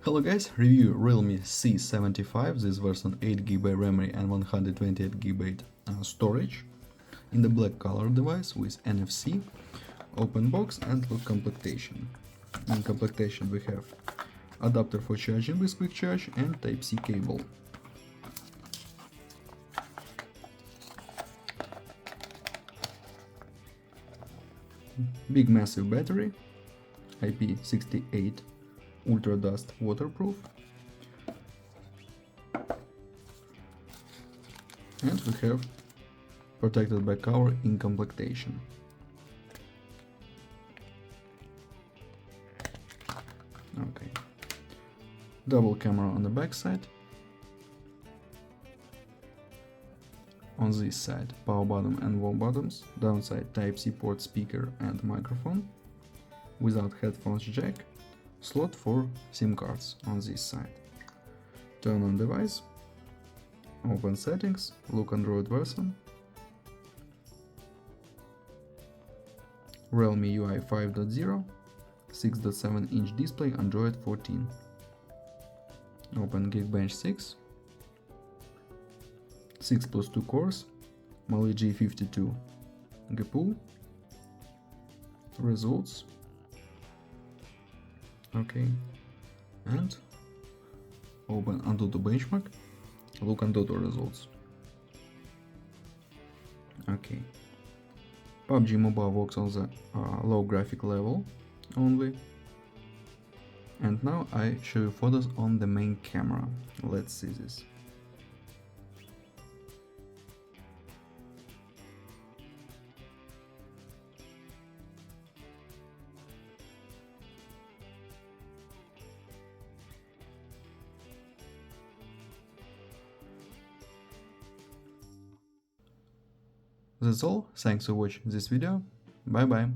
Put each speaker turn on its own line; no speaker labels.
Hello guys, review Realme C75, this version 8GB memory and 128GB storage in the black color device with NFC, open box and look complementation. In complementation we have adapter for charging with quick charge and Type-C cable. Big massive battery, IP68 ultra dust waterproof, and we have protected back cover in complementation. Okay, double camera on the back side. On this side power button and warm buttons, downside Type-C port, speaker and microphone, without headphones jack, slot for SIM cards on this side. Turn on device, open settings, look Android version, Realme UI 5.0, 6.7-inch display, Android 14. Open Geekbench 6, 6 plus 2 cores, Mali G52 GPU, results. Okay, and open Antutu benchmark, look Antutu results. Okay, PUBG Mobile works on the low graphic level only. And now I show you photos on the main camera. Let's see this. That's all, thanks for watching this video, bye bye.